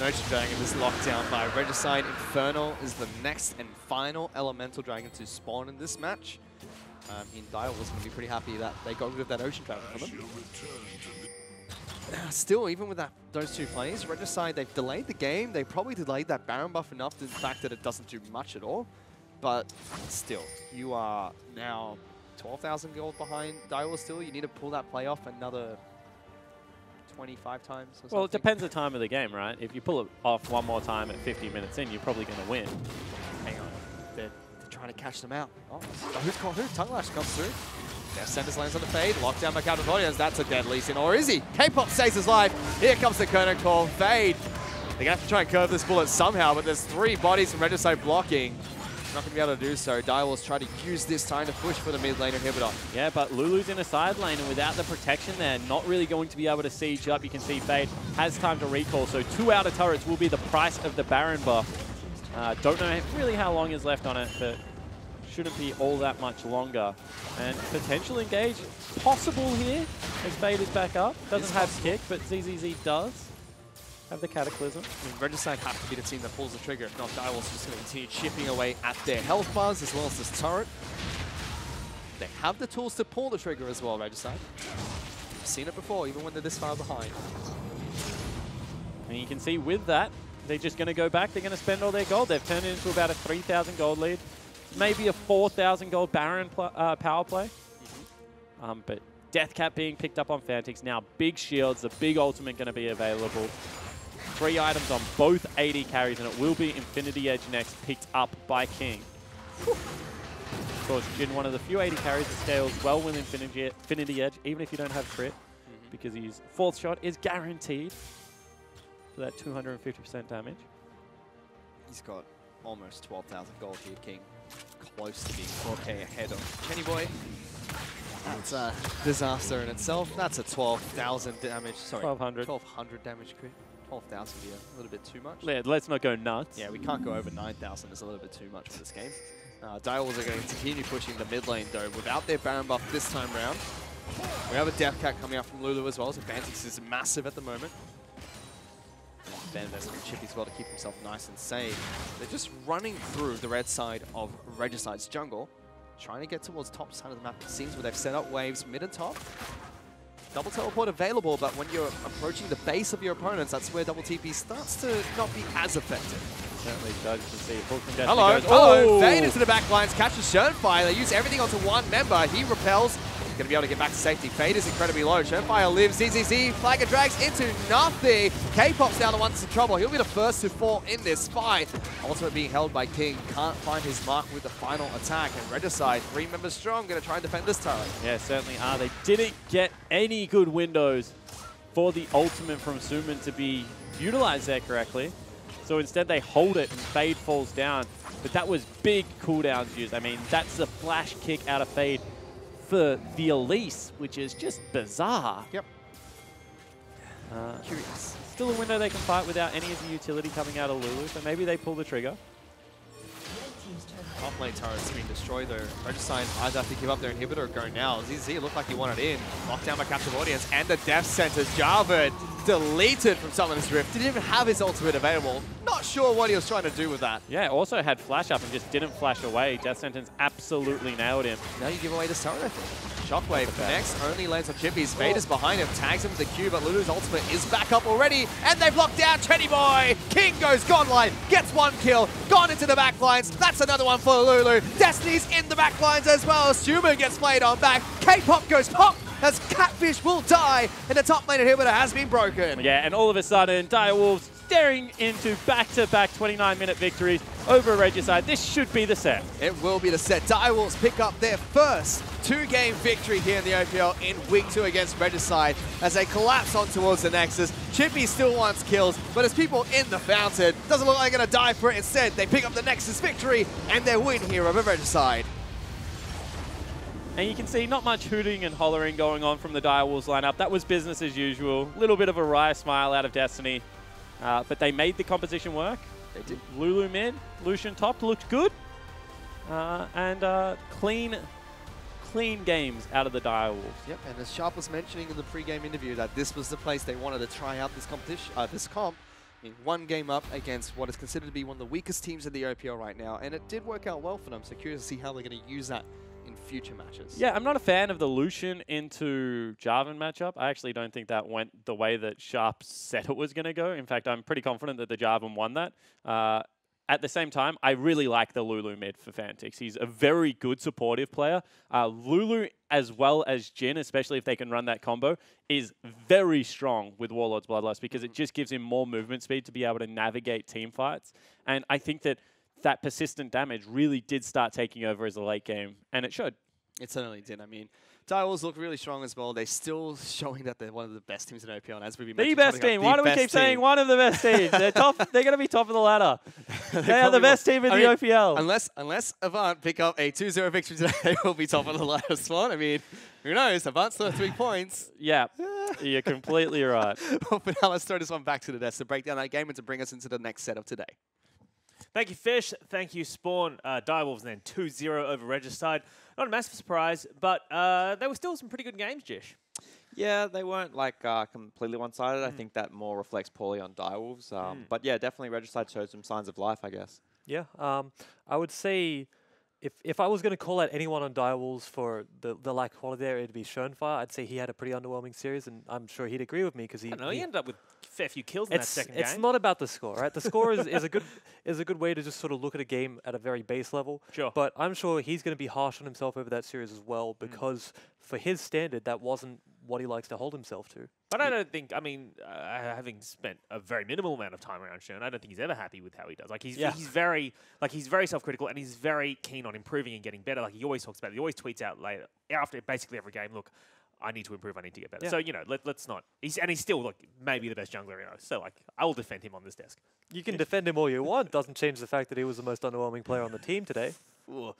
An Ocean Dragon is locked down by Regicide. Infernal is the next and final Elemental Dragon to spawn in this match. Direwolves was going to be pretty happy that they got rid of that Ocean Dragon for them. Still, even with those 2 plays, Regicide, they've delayed the game. They probably delayed that Baron buff enough to the fact that it doesn't do much at all. But still, you are now 12,000 gold behind Direwolves still. You need to pull that play off another 25 times or something. Well, it depends the time of the game, right? If you pull it off one more time at 50 minutes in, you're probably going to win. Hang on. They're trying to catch them out. Oh, who's called who? Tongue Lash comes through. Now Senders lands on the fade. Lockdown by Captain Audience. That's a dead Lee Sin. Or is he? K-Pop saves his life. Here comes the Kerno call. Fade. They're going to have to try and curve this bullet somehow, but there's 3 bodies from Regicide blocking. Not going to be able to do so. Direwolves try to use this time to push for the mid lane inhibitor. Yeah, but Lulu's in a side lane, and without the protection there, not really going to be able to siege up. You can see Fade has time to recall, so 2 outer turrets will be the price of the Baron buff. Don't know really how long is left on it, but shouldn't be all that much longer. And potential engage possible here as Fade is back up. Doesn't have kick, but ZZZ does have the Cataclysm. I mean, Regicide have to be the team that pulls the trigger. If not, Direwolves just going to continue chipping away at their health bars as well as this turret. They have the tools to pull the trigger as well, Regicide. We've seen it before, even when they're this far behind. And you can see with that, they're just going to go back. They're going to spend all their gold. They've turned it into about a 3,000 gold lead. Maybe a 4,000 gold Baron power play. But Deathcap being picked up on Fantix. Now big shields, the big ultimate going to be available. 3 items on both 80 carries, and it will be Infinity Edge next, picked up by King. Of course, Jin, one of the few 80 carries that scales well with Infinity Edge, even if you don't have crit, because his 4th shot is guaranteed for that 250% damage. He's got almost 12,000 gold here, King. Close to being 4K ahead of Kenny Boy. That's a disaster in itself. That's a 12,000 damage. Sorry, 1,200 damage crit. 12,000 here, a little bit too much. Yeah, let's not go nuts. Yeah, we can't go over 9,000. It's a little bit too much for this game. Direwolves are going to continue pushing the mid lane, though, without their Baron buff this time round. We have a Death Cat coming out from Lulu as well, so Fantix is massive at the moment. Ben there's some chip as well to keep himself nice and safe. They're just running through the red side of Regicide's jungle, trying to get towards top side of the map. It seems where they've set up waves mid and top. double teleport available, but when you're approaching the base of your opponents, that's where double TP starts to not be as effective. Certainly does. You can see Hook from Destiny Hello, goes, hello. oh! Fade into the back lines, catches Shernfire. They use everything onto one member. He repels. Going to be able to get back to safety. Fade is incredibly low. Shernfire lives. ZZZ. Flagger drags into nothing. K-Pop's now the one that's in trouble. He'll be the first to fall in this fight. Ultimate being held by King. Can't find his mark with the final attack. And Regicide, 3 members strong, going to try and defend this turret. Yeah, certainly are. They didn't get any good windows for the ultimate from Suman to be utilized there correctly. So instead they hold it and Fade falls down. But that was big cooldowns used. I mean, that's a flash kick out of Fade for the Elise, which is just bizarre. Yep. Curious. Still a window they can fight without any of the utility coming out of Lulu, so maybe they pull the trigger. Top lane turret's being destroyed though. Regicide either have to give up their inhibitor or go now. ZZ looked like he wanted in. Locked down by captive audience and the death sentence. Jarvan deleted from Summoner's Rift. Didn't even have his ultimate available. Not sure what he was trying to do with that. Yeah, also had flash up and just didn't flash away. Death sentence absolutely nailed him. Now you give away the turret, I think. Shockwave connects, only lands on Chippy's. Fade is behind him, tags him with the Q, but Lulu's ultimate is back up already, and they've locked down Chenny Boy! King goes godlike, gets 1 kill, gone into the back lines. That's another one for Lulu. Destiny's in the back lines as well. Sumo gets played on back. K-Pop goes pop as Catfish will die, and the top lane inhibitor has been broken. Yeah, and all of a sudden, Direwolves staring into back-to-back 29-minute victories over Regicide. This should be the set. It will be the set. Direwolves pick up their first 2-game victory here in the OPL in Week 2 against Regicide as they collapse on towards the Nexus. Chippy still wants kills, but as people in the fountain, doesn't look like they're going to die for it. Instead, they pick up the Nexus victory and their win here over Regicide. And you can see not much hooting and hollering going on from the Direwolves lineup. That was business as usual. Little bit of a wry smile out of Destiny. But they made the composition work. They did. Lulu mid, Lucian top looked good. And clean games out of the Direwolves. Yep, and as Sharp was mentioning in the pre-game interview that this was the place they wanted to try out this competition, this comp, in 1 game up against what is considered to be one of the weakest teams in the OPL right now, and it did work out well for them, so curious to see how they're going to use that in future matches. Yeah, I'm not a fan of the Lucian into Jarvan matchup. I actually don't think that went the way that Sharp said it was going to go. In fact, I'm pretty confident that the Jarvan won that. At the same time, I really like the Lulu mid for Fantix. He's a very good supportive player. Lulu, as well as Jhin, especially if they can run that combo, is very strong with Warlord's Bloodlust because it just gives him more movement speed to be able to navigate team fights. And I think that persistent damage really did start taking over as a late game, and it showed. It certainly did. I mean, Direwolves look really strong as well. They're still showing that they're one of the best teams in OPL. And as we've The best team. Why do we keep saying one of the best teams? They're top. They're going to be top of the ladder. They are the best team in the OPL. Unless Avant pick up a 2-0 victory today, they will be top of the ladder spot. I mean, who knows? Avant's still 3 points. Yeah, you're completely right. Well, for now, let's throw this one back to the desk to break down that game and to bring us into the next set of today. Thank you, Fish. Thank you, Spawn. Direwolves then 2-0 over Regicide. Not a massive surprise, but there were still some pretty good games, Jish. Yeah, they weren't like completely one-sided. I think that more reflects poorly on Direwolves. But yeah, definitely Regicide showed some signs of life, I guess. Yeah, I would say if I was going to call out anyone on Direwolves for the lack of quality there, it'd be Schoenfire. I'd say he had a pretty underwhelming series, and I'm sure he'd agree with me because he ended up with a fair few kills in that second game. It's not about the score, right? The score is a good way to just sort of look at a game at a very base level. Sure. But I'm sure he's going to be harsh on himself over that series as well because for his standard, that wasn't what he likes to hold himself to. But I don't think, I mean, having spent a very minimal amount of time around Shern, I don't think he's ever happy with how he does. Like he's very self-critical and he's very keen on improving and getting better. Like he always talks about it. He always tweets out later after basically every game, look, I need to improve, I need to get better. Yeah. So, you know, let's not. He's still like maybe the best jungler, you know. So like I will defend him on this desk. You can defend him all you want. Doesn't change the fact that he was the most underwhelming player on the team today. Ooh.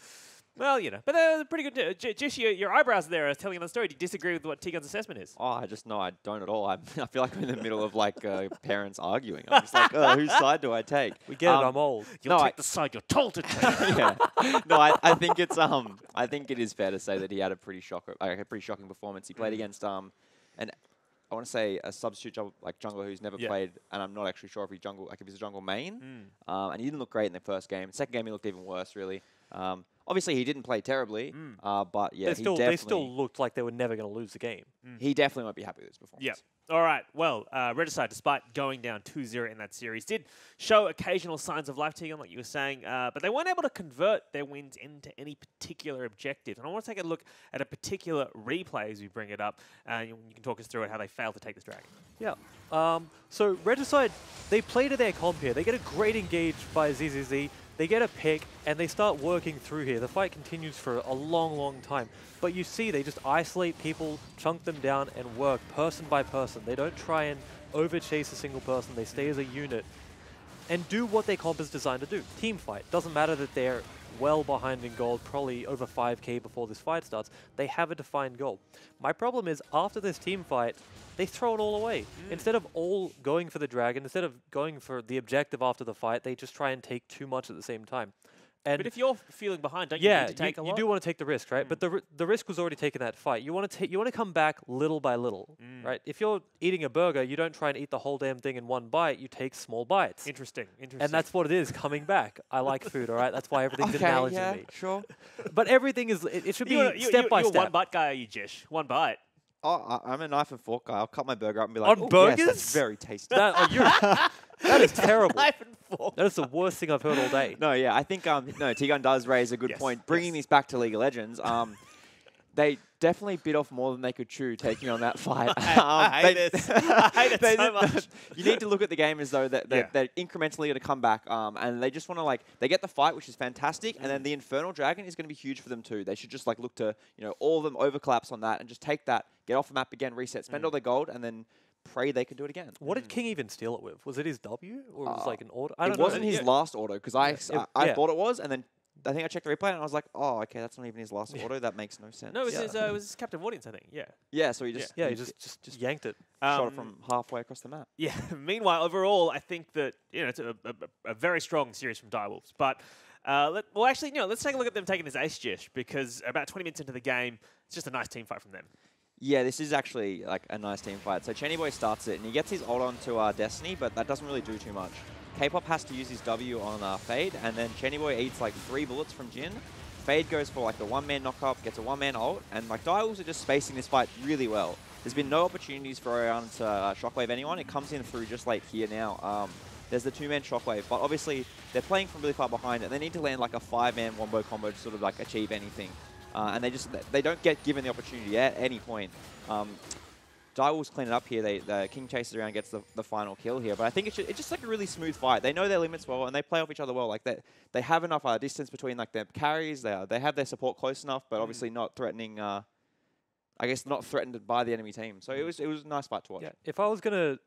Well, you know, but they're pretty good. Jish, your eyebrows there are telling another story. Do you disagree with what T-Gun's assessment is? Oh, I don't at all. I feel like we're in the middle of like parents arguing. I'm just like, oh, whose side do I take? We get it. I'm old. You'll take the side you're told to take. Yeah. No, I think it's I think it is fair to say that he had a pretty shocking performance. He played against and I want to say a substitute jungler who's never played, and I'm not actually sure if he's a jungle main. And he didn't look great in the first game. Second game he looked even worse, really. Obviously, he didn't play terribly, but yeah, they still looked like they were never going to lose the game. He definitely won't be happy with his performance. Yeah. All right. Well, Regicide, despite going down 2-0 in that series, did show occasional signs of life, Tegan, like you were saying, but they weren't able to convert their wins into any particular objective. And I want to take a look at a particular replay as we bring it up. You can talk us through it, how they failed to take this dragon. Yeah. So Regicide, they play to their comp here. They get a great engage by ZZZ. They get a pick, and they start working through here. The fight continues for a long, long time. But you see, they just isolate people, chunk them down, and work person by person. They don't try and over-chase a single person. They stay as a unit and do what their comp is designed to do. Team fight. Doesn't matter that they're well behind in gold, probably over 5k before this fight starts. They have a defined goal. My problem is, after this team fight, they throw it all away. Instead of all going for the dragon, instead of going for the objective after the fight, they just try and take too much at the same time. And but if you're feeling behind, don't you need to take a lot? you do want to take the risk, right? But the risk was already taken that fight. You want to come back little by little, right? If you're eating a burger, you don't try and eat the whole damn thing in one bite. You take small bites. Interesting. And that's what it is, coming back. I like food, all right? That's why everything's an analogy to me. Sure. But everything is, it should be step by You're step. one bite guy, are you, Jesh? One bite. Oh, I'm a knife and fork guy. I'll cut my burger up and be like, On "Ooh, burgers? yes, that's very tasty." That is terrible. Knife and fork. That is the worst thing I've heard all day. No, yeah, I think T-Gun does raise a good Yes, point. Bringing these back to League of Legends, they definitely bit off more than they could chew taking on that fight. I hate this. I hate it so much. You need to look at the game as though they're incrementally going to come back, and they just want to they get the fight, which is fantastic, and then the Infernal Dragon is going to be huge for them too. They should just look to all of them overcollapse on that and just take that, get off the map again, reset, spend all their gold, and then pray they can do it again. What did King even steal it with? Was it his W or was it like an auto? I don't It know. wasn't his last auto because I yeah. thought it was, and then I think I checked the replay and I was like, oh, okay, that's not even his last auto. That makes no sense. No, it was his captive audience, I think. Yeah. Yeah, so he just Yeah, he just yanked it. shot it from halfway across the map. Yeah. Meanwhile, overall, I think that it's a very strong series from Direwolves. But let's take a look at them taking this ace Jesh, because about 20 minutes into the game, it's just a nice team fight from them. Yeah, this is actually a nice team fight. So Chenny Boy starts it and he gets his ult onto Destiny, but that doesn't really do too much. K-Pop has to use his W on Fade, and then Chenny Boy eats 3 bullets from Jin. Fade goes for the one-man knock-up, gets a one-man ult, and Direwolves are just spacing this fight really well. There's been no opportunities for Orion to shockwave anyone. It comes in through just here now. There's the two-man shockwave, but obviously they're playing from really far behind, and they need to land a 5-man wombo combo to sort of achieve anything. And they don't get given the opportunity at any point. Direwolves clean it up here. The King chases around, gets the final kill here. But I think it's just a really smooth fight. They know their limits well, and they play off each other well. They have enough distance between their carries. They have their support close enough, but obviously not threatening. I guess not threatened by the enemy team. So it was a nice fight to watch. Yeah. If I was gonna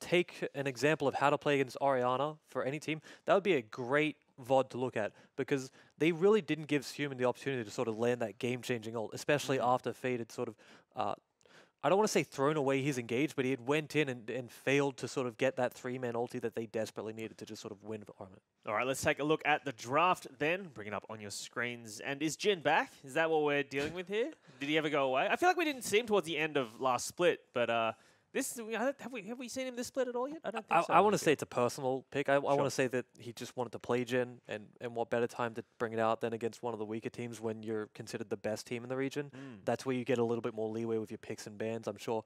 take an example of how to play against Oriana for any team, that would be a great VOD to look at, because they really didn't give Human the opportunity to sort of land that game-changing ult, especially after Fade had sort of, I don't want to say thrown away his engage, but he had went in and failed to sort of get that 3-man ulti that they desperately needed to just sort of win for Armor. All right, let's take a look at the draft then. Bring it up on your screens. And is Jin back? Is that what we're dealing with here? Did he ever go away? I feel like we didn't see him towards the end of last split, but have we seen him this split at all yet? I don't think so. I want to say it's a personal pick. I want to say that he just wanted to play Jin, and what better time to bring it out than against one of the weaker teams when you're considered the best team in the region. That's where you get a little bit more leeway with your picks and bans, I'm sure.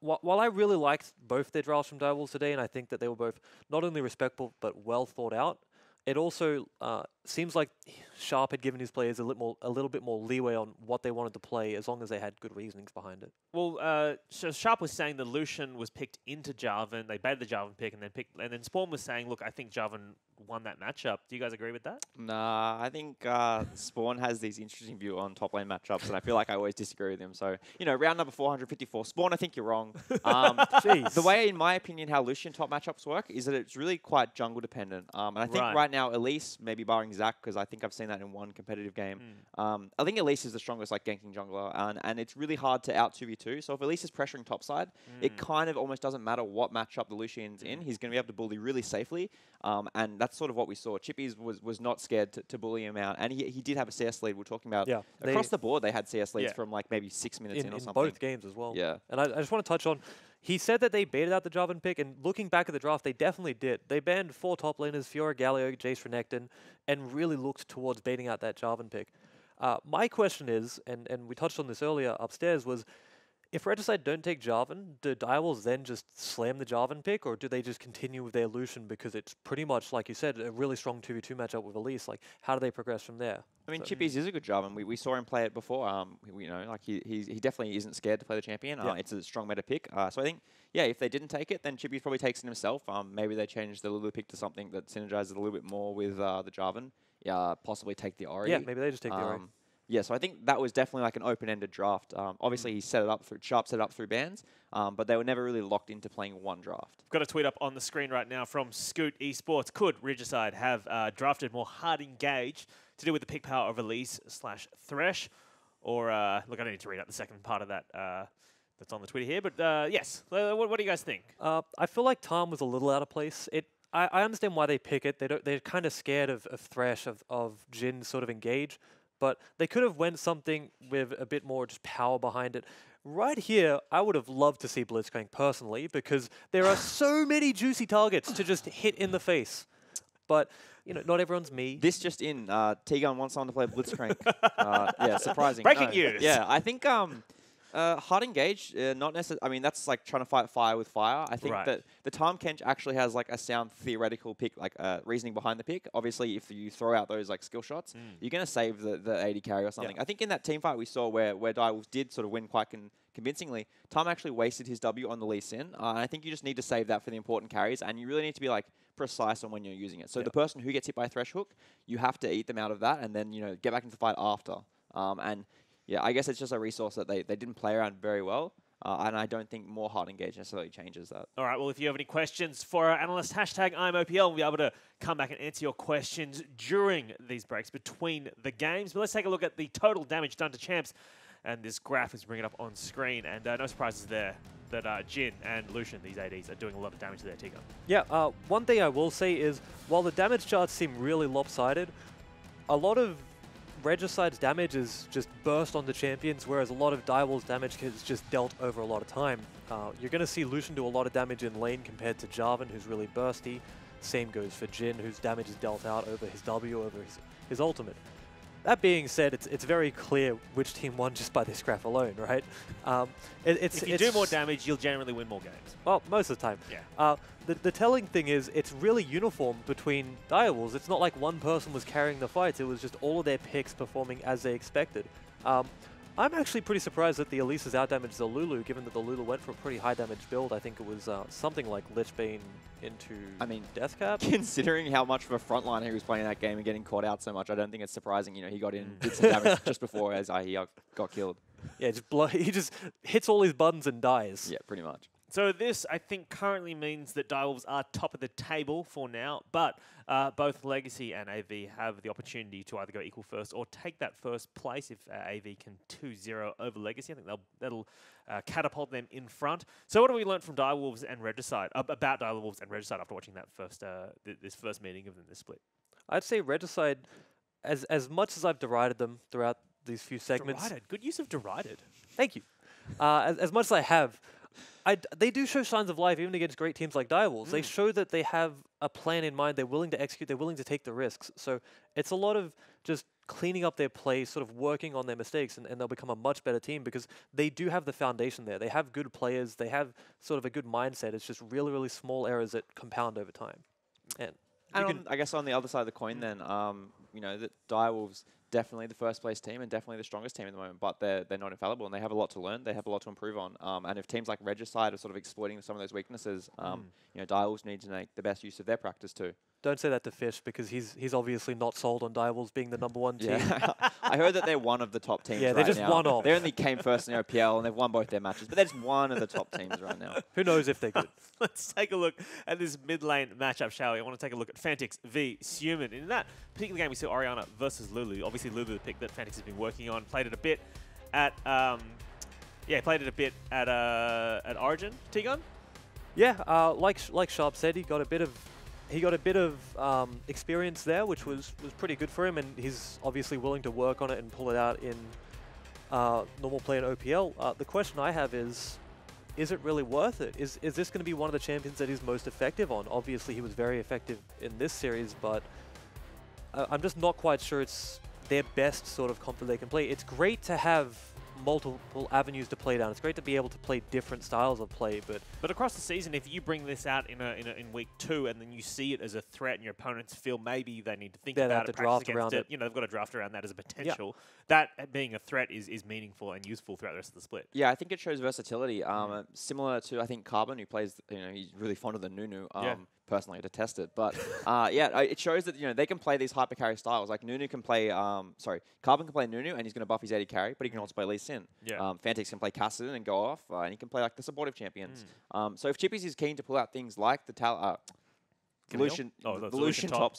While I really liked both their drafts from Direwolves today, and I think that they were both not only respectful but well thought out, it also seems like Sharp had given his players a little bit more leeway on what they wanted to play, as long as they had good reasonings behind it. Well, so Sharp was saying that Lucian was picked into Jarvan. They baited the Jarvan pick and then Spawn was saying, look, I think Jarvan won that matchup. Do you guys agree with that? Nah, I think Spawn has these interesting view on top lane matchups, and I feel like I always disagree with him. So, round number 454. Spawn, I think you're wrong. The way, in my opinion, how Lucian top matchups work is that it's really quite jungle dependent. And I think right now, Elise, maybe barring Zach, because I think I've seen that in one competitive game. I think Elise is the strongest ganking jungler, and it's really hard to out 2v2. So if Elise is pressuring topside, it kind of almost doesn't matter what matchup the Lucian's in. He's going to be able to bully really safely, and that's sort of what we saw. Chippies was not scared to bully him out, and he did have a CS lead. We're talking about across the board. They had CS leads from maybe 6 minutes in or something. In both games as well. Yeah. And I just want to touch on, he said that they baited out the Jarvan pick, and looking back at the draft, they definitely did. They banned 4 top laners, Fiora, Galio, Jace, Renekton, and really looked towards baiting out that Jarvan pick. My question is, and we touched on this earlier upstairs, was if Regicide don't take Jarvan, do Direwolves then just slam the Jarvan pick, or do they just continue with their Lucian because it's pretty much, like you said, a really strong 2v2 matchup with Elise? Like, how do they progress from there? I mean, Chippies is a good Jarvan. We saw him play it before. You know, like he definitely isn't scared to play the champion. It's a strong meta pick. So I think, yeah, if they didn't take it, then Chippies probably takes it himself. Maybe they change the Lulu pick to something that synergizes a little bit more with the Jarvan. Yeah, possibly take the Ori. Yeah, maybe they just take the Ori. Yeah, so I think that was definitely like an open-ended draft. Obviously, he set it up through Sharp set it up through bans, but they were never really locked into playing one draft. Got a tweet up on the screen right now from Scoot Esports. Could Regicide have drafted more hard engage to do with the pick power of Elise / Thresh? Or, look, I don't need to read out the second part of that that's on the Twitter here, but yes. What do you guys think? I feel like Tom was a little out of place. I understand why they pick it. They're kind of scared of Thresh, of Jhin sort of engage. But they could have went something with a bit more just power behind it. Right here, I would have loved to see Blitzcrank personally, because there are so many juicy targets to just hit in the face. But, you know, not everyone's me. This just in, T-Gun wants someone to play Blitzcrank. Yeah, surprising. Breaking news. Yeah, I think hard engage, not necessarily. I mean, that's like trying to fight fire with fire. I think that the Tahm Kench actually has like a sound theoretical pick, like reasoning behind the pick. Obviously, if you throw out those like skill shots, you're going to save the AD carry or something. I think in that team fight we saw where Direwolves did sort of win quite convincingly, Tahm actually wasted his W on the Lee Sin. And I think you just need to save that for the important carries, and you really need to be like precise on when you're using it. So the person who gets hit by a Thresh hook, you have to eat them out of that, and then get back into the fight after. And yeah, I guess it's just a resource that they didn't play around very well, and I don't think more hard engage necessarily changes that. All right, well, if you have any questions for our analyst, #I'mOPL, we'll be able to come back and answer your questions during these breaks between the games. But let's take a look at the total damage done to champs, and this graph is bringing it up on screen, and no surprises there that Jhin and Lucian, these ADs, are doing a lot of damage to their T-Gun. Yeah, one thing I will say is, while the damage charts seem really lopsided, a lot of Regicide's damage is just burst onto champions, whereas a lot of Direwolves' damage is just dealt over a lot of time. You're going to see Lucian do a lot of damage in lane compared to Jarvan, who's really bursty. Same goes for Jhin, whose damage is dealt out over his W, over his ultimate. That being said, it's very clear which team won just by this graph alone, right? If you do more damage, you'll generally win more games. Well, most of the time. Yeah. The telling thing is it's really uniform between Direwolves. It's not like one person was carrying the fights. It was just all of their picks performing as they expected. I'm actually pretty surprised that the Elisa's outdamaged the Lulu, given that the Lulu went for a pretty high damage build. I think it was something like Lichbane into Death Cap. Considering how much of a frontline he was playing that game and getting caught out so much, I don't think it's surprising. He got in, did some damage just before as he got killed. Yeah, he just hits all his buttons and dies. Yeah, pretty much. So this, I think, currently means that Direwolves are top of the table for now, but both Legacy and AV have the opportunity to either go equal first or take that first place if AV can 2-0 over Legacy. I think that'll catapult them in front. So what have we learned from Direwolves and Regicide, about Direwolves and Regicide after watching that first this first meeting of them, this split? I'd say Regicide, as much as I've derided them throughout these few segments... Derided. Good use of derided. Thank you. As much as I have... they do show signs of life even against great teams like Direwolves. They show that they have a plan in mind. They're willing to execute. They're willing to take the risks. So it's a lot of just cleaning up their play, sort of working on their mistakes, and they'll become a much better team because they do have the foundation there. They have good players. They have sort of a good mindset. It's just really, really small errors that compound over time. And I guess on the other side of the coin then, that Direwolves definitely the first place team and definitely the strongest team at the moment, but they're not infallible and they have a lot to learn. They have a lot to improve on. And if teams like Regicide are sort of exploiting some of those weaknesses, Direwolves need to make the best use of their practice too. Don't say that to Fish because he's obviously not sold on Direwolves being the #1 team. Yeah. I heard that they're one of the top teams. Yeah, they're just now. one of. They only came first in the OPL and they've won both their matches, but they're just one of the top teams right now. Who knows if they're good? Let's take a look at this mid lane matchup, shall we? I want to take a look at Fantix v Suman. In that particular game, we saw Orianna versus Lulu. Obviously, Lulu, the pick that Fantix has been working on, played it a bit at Origin. T-Gun? Yeah, like Sharp said, he got a bit of experience there, which was pretty good for him, and he's obviously willing to work on it and pull it out in normal play in OPL. The question I have is, is it really worth it? Is this going to be one of the champions that he's most effective on? Obviously, he was very effective in this series, but I'm just not quite sure it's their best sort of comp that they can play. It's great to have multiple avenues to play down. It's great to be able to play different styles of play, but across the season, if you bring this out in week 2 and then you see it as a threat and your opponents feel maybe they need to think about it, draft around it. You know, they've got to draft around that as a potential. That being a threat is meaningful and useful throughout the rest of the split. Yeah, I think it shows versatility. Similar to, I think, Carbon, who plays, he's really fond of the Nunu. Personally, to test it, but it shows that they can play these hyper carry styles. Like Nunu can play, Carbon can play Nunu, and he's going to buff his AD carry, but he can also play Lee Sin. Fantix can play Kassadin and go off, and he can play like the supportive champions. So if Chippies is keen to pull out things like the Lucian top,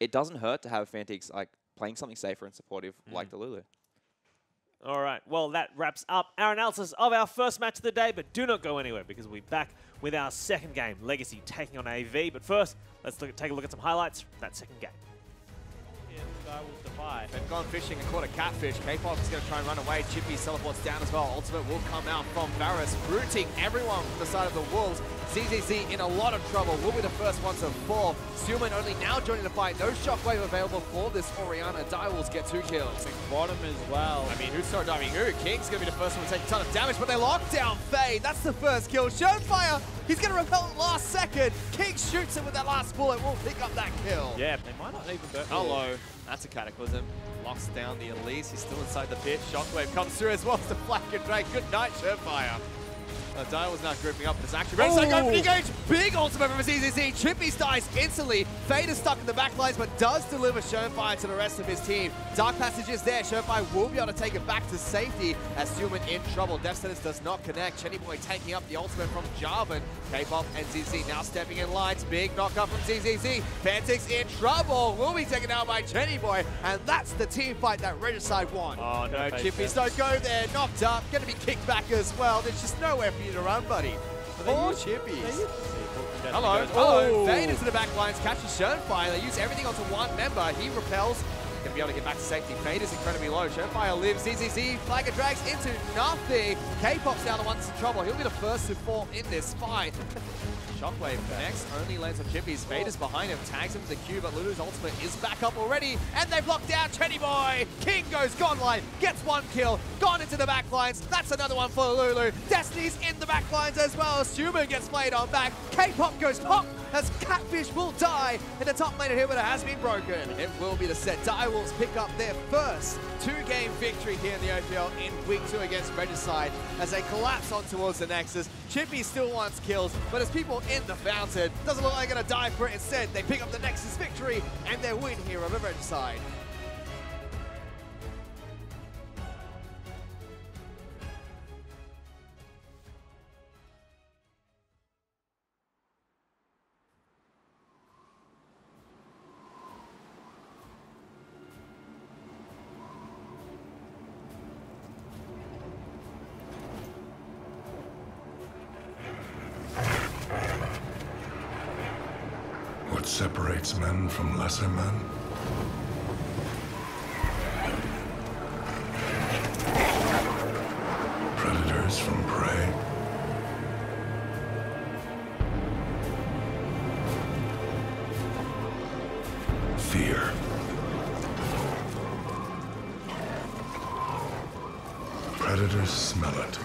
it doesn't hurt to have Fantix like playing something safer and supportive like the Lulu. All right, well, that wraps up our analysis of our first match of the day, but do not go anywhere because we'll be back with our second game, Legacy taking on AV. But first, let's take a look at some highlights from that second game. They've gone fishing and caught a catfish. K-Pop is going to try and run away. Chippy teleports down as well. Ultimate will come out from Varus, rooting everyone from the side of the Wolves. ZZZ in a lot of trouble. Will be the first one to fall. Suman only now joining the fight. No shockwave available for this Orianna. Direwolves get 2 kills. Bottom as well. I mean, who's so diving who? King's going to be the first one to take a ton of damage, but they lock down Fade. That's the first kill. Showfire, he's going to repel in the last second. King shoots him with that last bullet. Will pick up that kill. Yeah, they might not even go. Hello. That's a cataclysm. Locks down the Elise. He's still inside the pit. Shockwave comes through as well as the Flag and Drake. Good night, Showfire. Dial was now grouping up, but it's actually ready to go for the engage. Big ultimate from ZZZ. Chippy dies instantly. Fade is stuck in the back lines, but does deliver Showfire to the rest of his team. Dark Passage is there. Showfire will be able to take it back to safety as Human in trouble. Death Sentence does not connect. Chenny Boy taking up the ultimate from Jarvan. K-Pop and ZZ now stepping in lines. Big knockup from ZZZ. Fantix in trouble. Will be taken out by Chenny Boy, and that's the team fight that Regicide won. Oh no, Chippies don't go there. Knocked up. Going to be kicked back as well. There's just nowhere for you to run, buddy. Poor Chippies. Hello. Oh, Fade into the back lines, catches Showfire. They use everything onto one member. He repels. Going to be able to get back to safety. Fade is incredibly low. Showfire lives. ZZZ. Flagger drags into nothing. K-Pop's now the one that's in trouble. He'll be the first to fall in this fight. Shockwave next, only lands on Chippies. Fade is behind him, tags him to the queue, but Lulu's ultimate is back up already, and they've locked down Chenny Boy. King goes godline, gets 1 kill, gone into the back lines. That's another one for Lulu. Destiny's in the back lines as well. Sumo gets played on back. K-Pop goes pop as Catfish will die, and the top lane inhibitor has been broken. It will be the set. Direwolves pick up their first 2-game victory here in the OPL in week 2 against Regicide as they collapse on towards the Nexus. Chippy still wants kills, but as people in the fountain, doesn't look like they're going to die for it. Instead, they pick up the Nexus victory and their win here over Regicide. What separates men from lesser men? Predators from prey. Fear. Predators smell it.